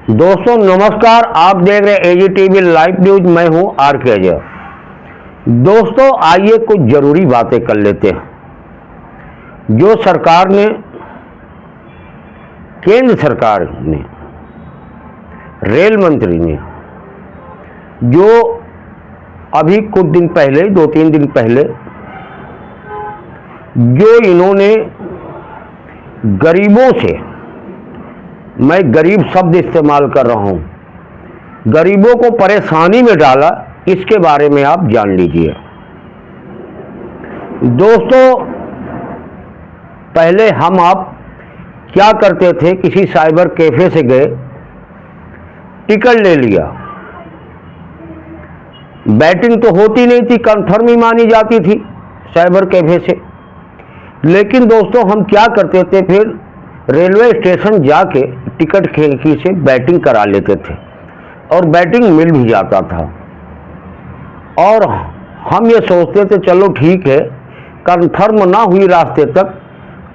दोस्तों नमस्कार, आप देख रहे हैं AGTV लाइव न्यूज। मैं हूं RK अजय। दोस्तों आइए कुछ जरूरी बातें कर लेते हैं। जो सरकार ने, केंद्र सरकार ने, रेल मंत्री ने जो अभी कुछ दिन पहले, 2-3 दिन पहले, जो इन्होंने गरीबों से, मैं गरीब शब्द इस्तेमाल कर रहा हूं, गरीबों को परेशानी में डाला, इसके बारे में आप जान लीजिए। दोस्तों पहले हम आप क्या करते थे, किसी साइबर कैफे से गए, टिकट ले लिया, बैटिंग तो होती नहीं थी, कंफर्म ही मानी जाती थी साइबर कैफे से। लेकिन दोस्तों हम क्या करते थे, फिर रेलवे स्टेशन जाके टिकट खिड़की से बैटिंग करा लेते थे और बैटिंग मिल भी जाता था। और हम ये सोचते थे चलो ठीक है, कंफर्म ना हुई रास्ते तक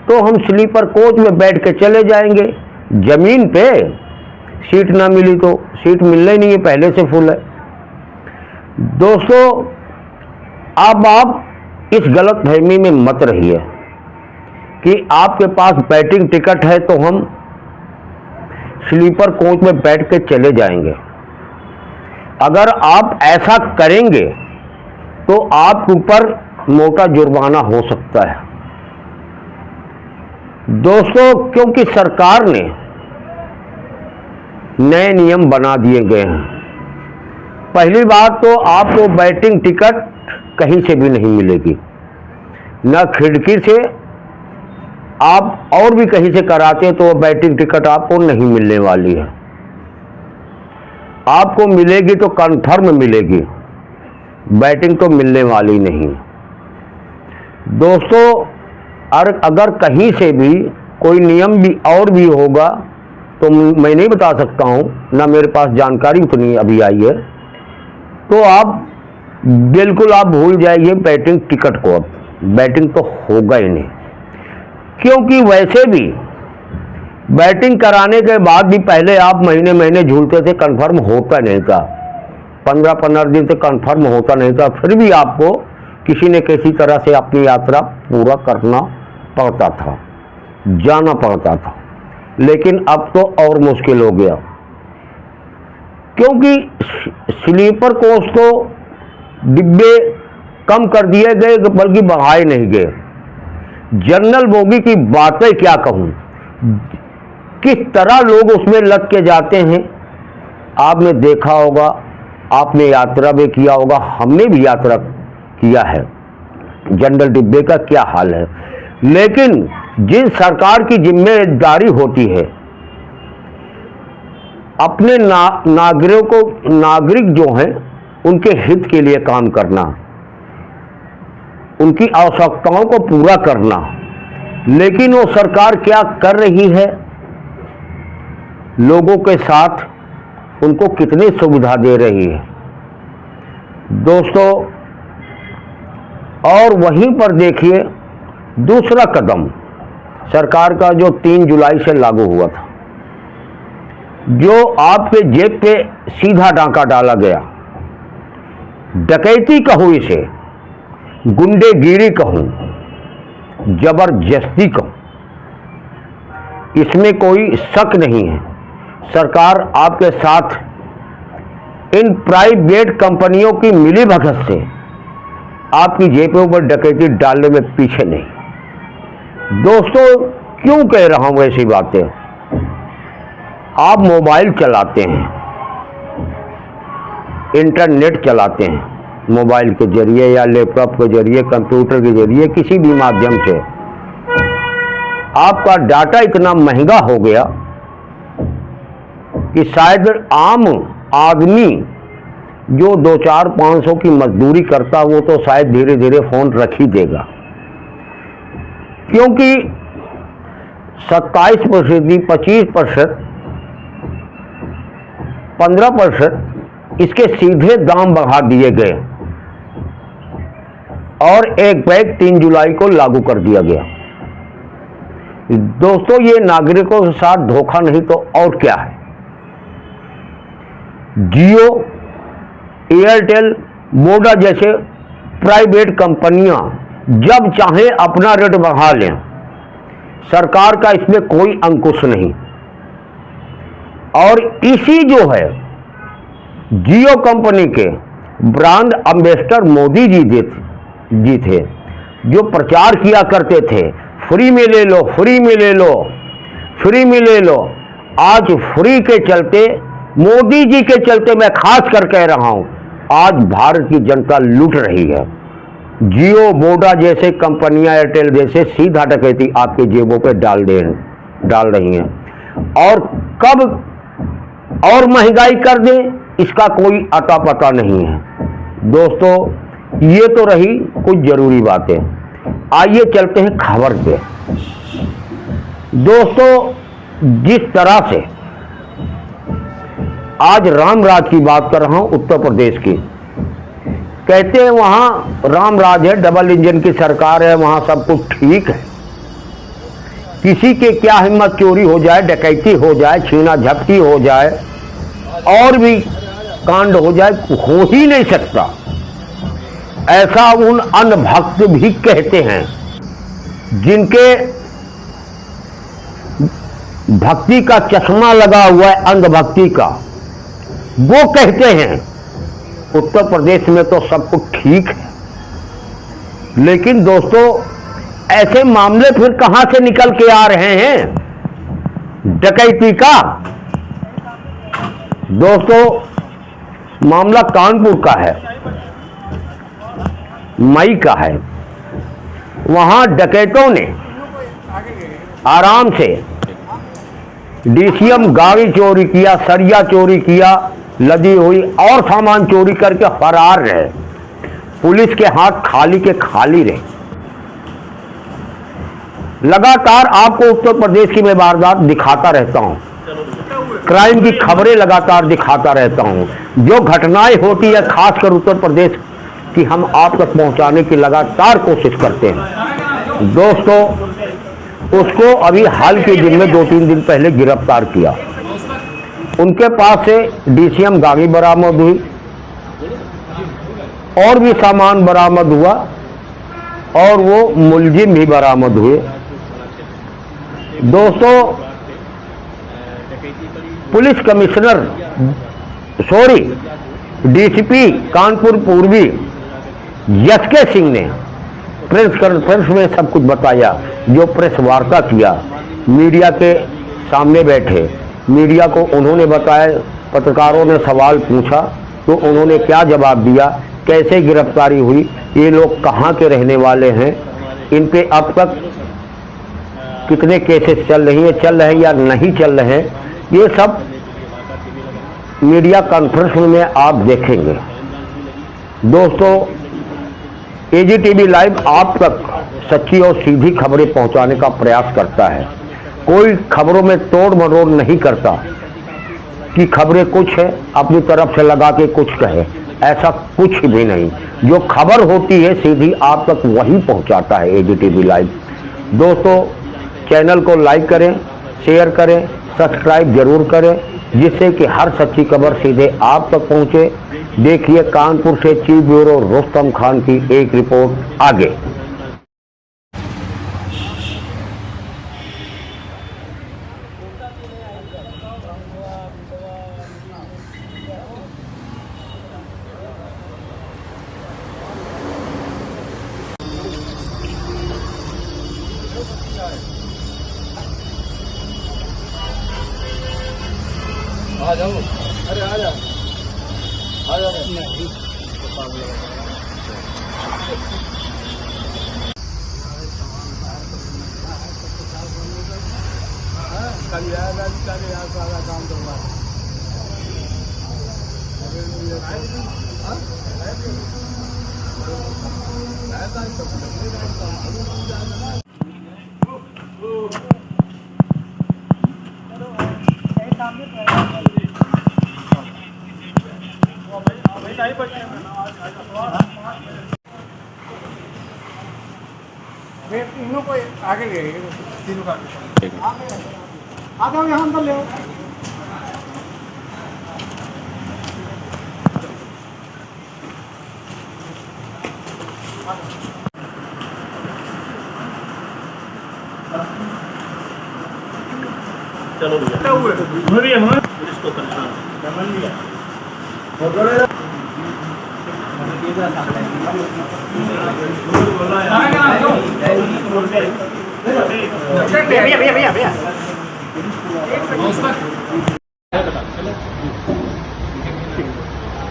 तो हम स्लीपर कोच में बैठ के चले जाएंगे। जमीन पे सीट ना मिली तो, सीट मिलने नहीं है, पहले से फुल है। दोस्तों अब आप इस गलतफहमी में मत रहिए कि आपके पास बैटिंग टिकट है तो हम स्लीपर कोच में बैठ के चले जाएंगे। अगर आप ऐसा करेंगे तो आपके ऊपर मोटा जुर्माना हो सकता है। दोस्तों क्योंकि सरकार ने नए नियम बना दिए गए हैं। पहली बात तो आपको बैटिंग टिकट कहीं से भी नहीं मिलेगी, न खिड़की से, आप और भी कहीं से कराते तो बैटिंग टिकट आपको नहीं मिलने वाली है। आपको मिलेगी तो कंफर्म मिलेगी, बैटिंग तो मिलने वाली नहीं। दोस्तों अगर कहीं से भी कोई नियम भी और भी होगा तो मैं नहीं बता सकता हूं, ना मेरे पास जानकारी उतनी अभी आई है, तो आप बिल्कुल आप भूल जाइए बैटिंग टिकट को। बैटिंग तो होगा ही नहीं, क्योंकि वैसे भी बैटिंग कराने के बाद भी पहले आप महीने महीने झूलते थे, कंफर्म होता नहीं था, 15-15 दिन से कंफर्म होता नहीं था, फिर भी आपको किसी न किसी तरह से अपनी यात्रा पूरा करना पड़ता था, जाना पड़ता था। लेकिन अब तो और मुश्किल हो गया, क्योंकि स्लीपर कोच तो डिब्बे कम कर दिए गए, बल्कि बढ़ाए नहीं गए। जनरल बोगी की बातें क्या कहूं, किस तरह लोग उसमें लग के जाते हैं, आपने देखा होगा, आपने यात्रा भी किया होगा, हमने भी यात्रा किया है। जनरल डिब्बे का क्या हाल है। लेकिन जिन सरकार की जिम्मेदारी होती है अपने नागरिक जो हैं उनके हित के लिए काम करना, उनकी आवश्यकताओं को पूरा करना, लेकिन वो सरकार क्या कर रही है, लोगों के साथ उनको कितनी सुविधा दे रही है। दोस्तों और वहीं पर देखिए दूसरा कदम सरकार का जो 3 जुलाई से लागू हुआ था, जो आपके जेब पे सीधा डांका डाला गया। डकैती कहूं इसे, गुंडेगिरी कहूं, जबरदस्ती कहूं, इसमें कोई शक नहीं है। सरकार आपके साथ इन प्राइवेट कंपनियों की मिलीभगत से आपकी जेबों पर डकैती डालने में पीछे नहीं। दोस्तों क्यों कह रहा हूं ऐसी बातें, आप मोबाइल चलाते हैं, इंटरनेट चलाते हैं, मोबाइल के जरिए या लैपटॉप के जरिए, कंप्यूटर के जरिए, किसी भी माध्यम से आपका डाटा इतना महंगा हो गया कि शायद आम आदमी जो 2-4-500 की मजदूरी करता वो तो शायद धीरे धीरे फोन रख ही देगा, क्योंकि 27%, 25%, 15% इसके सीधे दाम बढ़ा दिए गए और एक बैग 3 जुलाई को लागू कर दिया गया। दोस्तों ये नागरिकों के साथ धोखा नहीं तो और क्या है। जियो, एयरटेल, वोडा जैसे प्राइवेट कंपनियां जब चाहे अपना रेट बढ़ा लें, सरकार का इसमें कोई अंकुश नहीं। और इसी जो है जियो कंपनी के ब्रांड एम्बेसडर मोदी जी थे, जो प्रचार किया करते थे फ्री में ले लो, फ्री में ले लो, फ्री में ले लो। आज फ्री के चलते, मोदी जी के चलते मैं खास कर कह रहा हूं, आज भारत की जनता लूट रही है। जियो, वोडा जैसे कंपनियां, एयरटेल जैसे सीधा डकैती आपके जेबों पे डाल रही हैं। और कब और महंगाई कर दें, इसका कोई अता पता नहीं है। दोस्तों, ये तो रही कुछ जरूरी बातें। आइए चलते हैं खबर पे। दोस्तों, जिस तरह से आज रामराज की बात कर रहा हूं, उत्तर प्रदेश की, कहते हैं वहां रामराज है, डबल इंजन की सरकार है, वहां सब कुछ ठीक है। किसी के क्या हिम्मत, चोरी हो जाए, डकैती हो जाए, छीना झपटी हो जाए, और भी कांड हो जाए, हो ही नहीं सकता। ऐसा उन अंधभक्त भी कहते हैं, जिनके भक्ति का चश्मा लगा हुआ है, अंधभक्ति का, वो कहते हैं उत्तर प्रदेश में तो सब कुछ ठीक है। लेकिन दोस्तों, ऐसे मामले फिर कहां से निकल के आ रहे हैं डकैती का? दोस्तों, मामला कानपुर का है, मई का है। वहां डकैतों ने आराम से डीसीएम गाड़ी चोरी किया, सरिया चोरी किया, लदी हुई और सामान चोरी करके फरार रहे। पुलिस के हाथ खाली के खाली रहे। लगातार आपको उत्तर प्रदेश की मैं वारदात दिखाता रहता हूं, क्राइम की खबरें लगातार दिखाता रहता हूं। जो घटनाएं होती है खासकर उत्तर प्रदेश की, हम आप तक पहुंचाने की लगातार कोशिश करते हैं। दोस्तों, उसको अभी हाल के दिन में 2-3 दिन पहले गिरफ्तार किया। उनके पास से डीसीएम गाड़ी बरामद हुई और भी सामान बरामद हुआ, और वो मुलजिम भी बरामद हुए। दोस्तों, पुलिस कमिश्नर डीसीपी कानपुर पूर्वी एसके सिंह ने प्रेस कॉन्फ्रेंस में सब कुछ बताया। जो प्रेस वार्ता किया, मीडिया के सामने बैठे, मीडिया को उन्होंने बताया। पत्रकारों ने सवाल पूछा तो उन्होंने क्या जवाब दिया, कैसे गिरफ्तारी हुई, ये लोग कहाँ के रहने वाले हैं, इन पे अब तक कितने केसेस चल रहे हैं या नहीं चल रहे हैं, ये सब मीडिया कॉन्फ्रेंस में आप देखेंगे। दोस्तों, एजीटीवी लाइव आप तक सच्ची और सीधी खबरें पहुंचाने का प्रयास करता है। कोई खबरों में तोड़ मरोड़ नहीं करता कि खबरें कुछ है अपनी तरफ से लगा के कुछ कहे, ऐसा कुछ भी नहीं। जो खबर होती है सीधी आप तक वही पहुंचाता है एजीटीवी लाइव। दोस्तों, चैनल को लाइक करें, शेयर करें, सब्सक्राइब जरूर करें, जिससे कि हर सच्ची खबर सीधे आप तक पहुंचे। देखिए कानपुर से चीफ ब्यूरो रुस्तम खान की एक रिपोर्ट आगे। आ जाओ, अरे आ जाओ, आ जाओ। कल आएगा, सारा काम करवा। तीनों को आगे ले, तीनों का आ जाओ, यहाँ अंदर ले आओ। चलो भैया पुलिस को परेशान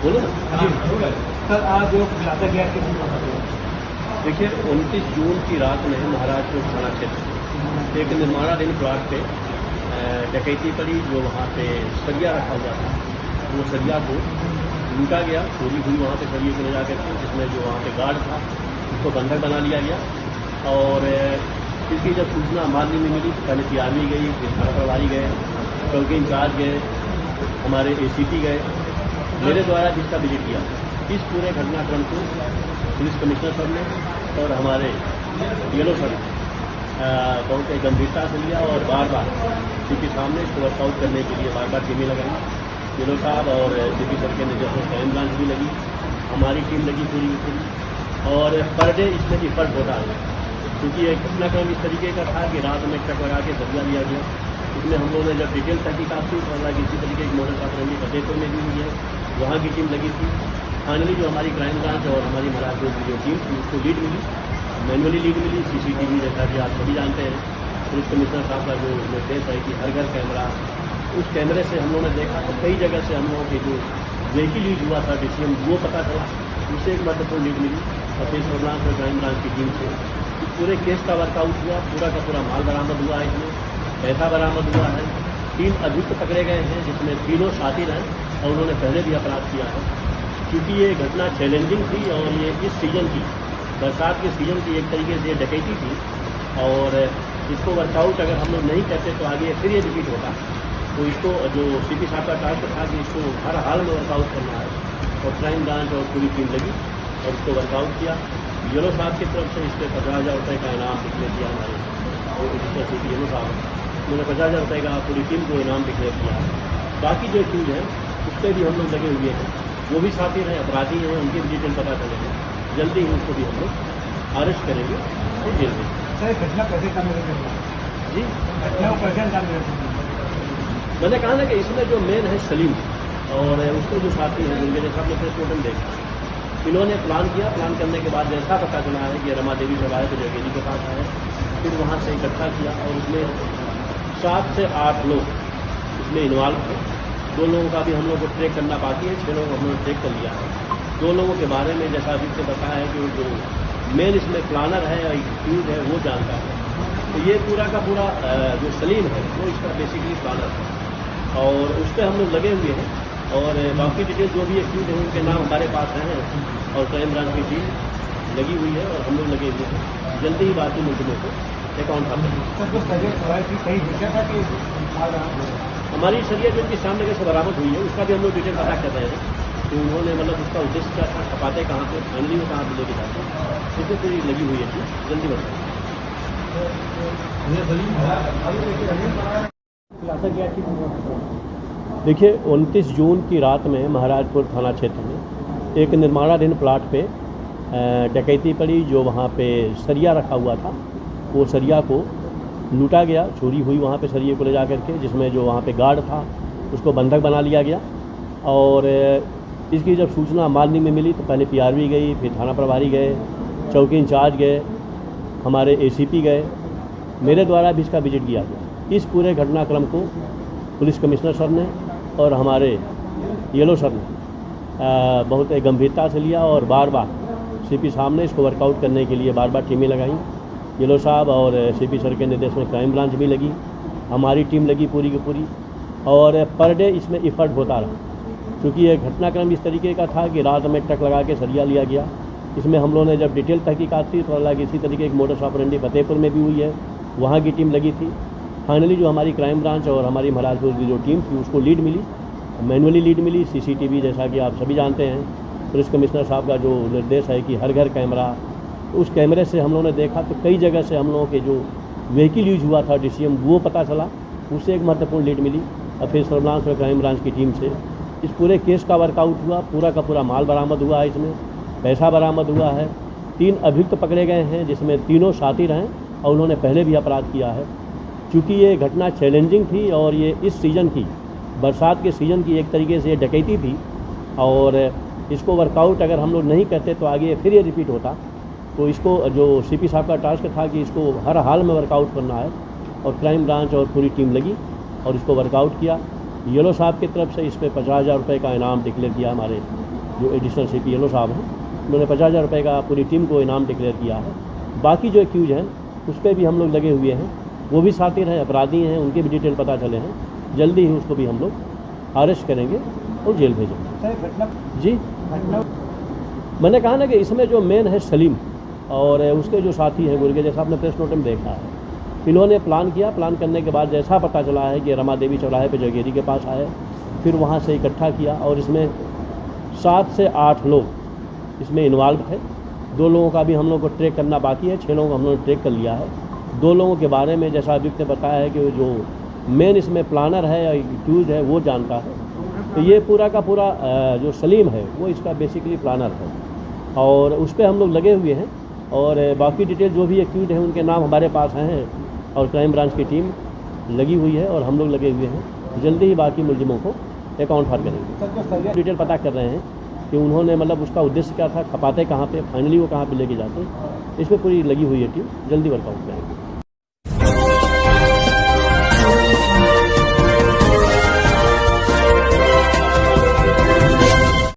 बोलो ना। सर आज जो ज्यादा गैस के देखिए 29 जून की रात में महाराजपुर थाना क्षेत्र एक निर्माणाधीन प्लाट पे डकैती पड़ी, जो वहाँ पे सरिया रखा हुआ था वो सरिया को लूटा गया, चोरी हुई वहाँ पे सरिये को ले जाकर के, जिसमें जो वहाँ पे गार्ड था उसको बंधक बना लिया गया। और इसकी जब सूचना मालनी में मिली तो पहले PRV गई, फिर थाना प्रभारी गए, चौकी इंचार्ज गए, हमारे ACP गए, मेरे द्वारा जिसका विजिट किया। इस पूरे घटनाक्रम को पुलिस कमिश्नर सर ने और हमारे DLO सर ने बहुत गंभीरता से लिया और बार बार CP सामने इसको वर्कआउट करने के लिए बार बार टीमें लगाई। DLO साहब और CP सर के निर्देश में क्राइम ब्रांच भी लगी, हमारी टीम लगी पूरी की पूरी, और पर डे इसमें इफर्ट होता है, क्योंकि एक घटनाक्रम इस तरीके का था कि रात में ट्रक लगा के सरिया लिया गया। इसमें हम लोगों ने जब डिटेल तहकीकात की तो लगा कि इसी तरीके की मोटर साइकिल फतेहपुर में भी हुई है, वहाँ की टीम लगी थी। फाइनली जो हमारी क्राइम ब्रांच और हमारी महाराजपुर की जो टीम थी उसको लीड मिली, मैनुअली लीड मिली। CCTV जैसा कि आप सभी जानते हैं, पुलिस कमिश्नर साहब का जो निर्देश है कि हर घर कैमरा, उस कैमरे से हम लोगों ने देखा तो कई जगह से हम लोगों के जो व्हीकल यूज हुआ था DCM वो पता चला, उससे एक महत्वपूर्ण लीड मिली। और फिर सर्विलांस और क्राइम ब्रांच की टीम से इस पूरे केस का वर्कआउट हुआ, पूरा का पूरा माल बरामद हुआ है, इसमें पैसा बरामद हुआ है। 3 अभियुक्त पकड़े गए हैं, जिसमें तीनों साथी हैं और उन्होंने पहले भी अपराध किया है। क्योंकि ये घटना चैलेंजिंग थी और ये इस सीजन की, बरसात के सीजन की एक तरीके से डकैती थी, और इसको वर्कआउट अगर हम लोग नहीं करते तो आगे फिर ये रिपीट होगा। तो इसको जो CP साहब का टास्क था कि इसको हर हाल में वर्कआउट करना है, और क्राइम ब्रांच और पूरी टीम लगी और इसको वर्कआउट किया। DLO साहब की तरफ से इस पर 15,000 रुपये का इनाम डिक्लेयर किया हमारे CP DLO साहब, उन्होंने 50,000 रुपये का पूरी टीम को इनाम डिक्लेयर किया है। बाकी जो चीज़ है उस पर भी हम लोग लगे हुए हैं, वो भी साथी हैं, अपराधी हैं, उनकी भी डिटेल पता चलेगी। जल्दी ही उसको भी हम लोग अरेस्ट करेंगे और जेल में। सर घटना कैसे काम करेगा जी, घटना को कैसे काम करेगा? मैंने कहा ना कि इसमें जो मेन है सलीम और उसके जो साथी हैं जिनके जैसा आपने पोस्टमार्टम देखा, इन्होंने प्लान किया। प्लान करने के बाद जैसा पता चला है कि रमा देवी जब आए तो जगेरी के पास आए, फिर वहाँ से इकट्ठा किया और उसमें 7 से 8 लोग इसमें इन्वॉल्व थे। 2 लोगों का भी हम लोग को ट्रैक करना बाकी है, 6 लोगों को हमने ट्रैक कर लिया है। 2 लोगों के बारे में जैसा अभी से बताया है कि जो मेन इसमें प्लानर है या एक्यूज है वो जानता है। तो ये पूरा का पूरा जो सलीम है वो इसका बेसिकली प्लानर है और उस पर हम लोग लगे हुए हैं। और बाकी डिटेल जो भी एक्यूज है उनके नाम हमारे पास हैं और क्राइम ब्रांच की टीम लगी हुई है और हम लोग लगे हुए हैं। जल्दी ही बाकी मुल्जमों को अकाउंट हाथ में। सर जो सरिया थी कहीं देखा था कि हमारी सरिया जो इनके सामने कैसे बरामद हुई है उसका भी हम लोग डिटेल पता कर रहे हैं कि उन्होंने मतलब उसका उद्देश्य क्या था, छपाते कहाँ पे, फैमिली में कहाँ पे लेके जाते हैं, इसमें पूरी लगी हुई है चीज़। जल्दी बताएं। देखिए 29 जून की रात में महाराजपुर थाना क्षेत्र में एक निर्माणाधीन प्लाट पे डकैती पड़ी, जो वहाँ पे सरिया रखा हुआ था वो सरिया को लूटा गया, चोरी हुई वहाँ पे सरिये को ले जा करके, जिसमें जो वहाँ पे गार्ड था उसको बंधक बना लिया गया। और इसकी जब सूचना मालनी में मिली तो पहले PRV गई, फिर थाना प्रभारी गए, चौकी इंचार्ज गए, हमारे ACP गए, मेरे द्वारा भी इसका विजिट किया गया। इस पूरे घटनाक्रम को पुलिस कमिश्नर सर ने और हमारे DLO सर ने बहुत गंभीरता से लिया और बार बार CP साहब ने इसको वर्कआउट करने के लिए बार बार टीमें लगाई। DLO साहब और CP सर के निर्देश में क्राइम ब्रांच भी लगी, हमारी टीम लगी पूरी की पूरी, और पर डे इसमें इफर्ट होता रहा। क्योंकि ये घटनाक्रम इस तरीके का था कि रात में ट्रक लगा के सरिया लिया गया। इसमें हम लोगों ने जब डिटेल तहकीकात की तो लगा इसी तरीके की मोटर ऑपरेंडी फतेहपुर में भी हुई है, वहाँ की टीम लगी थी। फाइनली जो हमारी क्राइम ब्रांच और हमारी महाराजपुर की जो टीम थी उसको लीड मिली, मैनुअली लीड मिली। CCTV जैसा कि आप सभी जानते हैं, पुलिस कमिश्नर साहब का जो निर्देश है कि हर घर कैमरा, उस कैमरे से हम लोगों ने देखा तो कई जगह से हम लोगों के जो व्हीकल यूज हुआ था DCM वो पता चला, उससे एक महत्वपूर्ण लीड मिली। और फिर सर्विलांस और क्राइम ब्रांच की टीम से इस पूरे केस का वर्कआउट हुआ, पूरा का पूरा माल बरामद हुआ है, इसमें पैसा बरामद हुआ है, 3 अभियुक्त पकड़े गए हैं, जिसमें तीनों शातिर हैं और उन्होंने पहले भी अपराध किया है। चूँकि ये घटना चैलेंजिंग थी और ये इस सीज़न की, बरसात के सीज़न की एक तरीके से ये डकैती थी और इसको वर्कआउट अगर हम लोग नहीं करते तो आगे फिर ये रिपीट होता। तो इसको जो सीपी साहब का टास्क था कि इसको हर हाल में वर्कआउट करना है और क्राइम ब्रांच और पूरी टीम लगी और इसको वर्कआउट किया। येलो साहब की तरफ से इस पर 50,000 रुपये का इनाम डिक्लेयर किया। हमारे जो एडिशनल सीपी येलो साहब हैं उन्होंने 50,000 रुपये का पूरी टीम को इनाम डिक्लेयर किया है। बाकी जो एक्यूज हैं उस पर भी हम लोग लगे हुए हैं, वो भी शातिर हैं, अपराधी हैं, उनके भी डिटेल पता चले हैं। जल्दी ही उसको भी हम लोग अरेस्ट करेंगे और जेल भेजेंगे। जी, मैंने कहा ना कि इसमें जो मेन है सलीम और उसके जो साथी हैं गुर्गे, जैसा आपने प्रेस नोट में देखा है, इन्होंने प्लान किया। प्लान करने के बाद जैसा पता चला है कि रमा देवी चौराहे पे जगेरी के पास आए, फिर वहाँ से इकट्ठा किया और इसमें 7 से 8 लोग इसमें इन्वॉल्व थे। 2 लोगों का भी हम लोग को ट्रैक करना बाकी है, 6 लोगों को हम लोगों ने ट्रैक कर लिया है। 2 लोगों के बारे में जैसा अभियुक्त ने बताया है कि जो मेन इसमें प्लानर है या एक्यूज है वो जानता है। तो ये पूरा का पूरा जो सलीम है वो इसका बेसिकली प्लानर है और उस पर हम लोग लगे हुए हैं और बाकी डिटेल जो भी एक्यूज हैं उनके नाम हमारे पास हैं और क्राइम ब्रांच की टीम लगी हुई है और हम लोग लगे हुए हैं। जल्दी ही बाकी मुलजिमों को अकाउंट फाड़ करेंगे। डिटेल पता कर रहे हैं कि उन्होंने मतलब उसका उद्देश्य क्या था, खपाते कहाँ पे, फाइनली वो कहाँ पे लेके जाते, इस पर पूरी लगी हुई है टीम। जल्दी वर्कआउट करेंगे।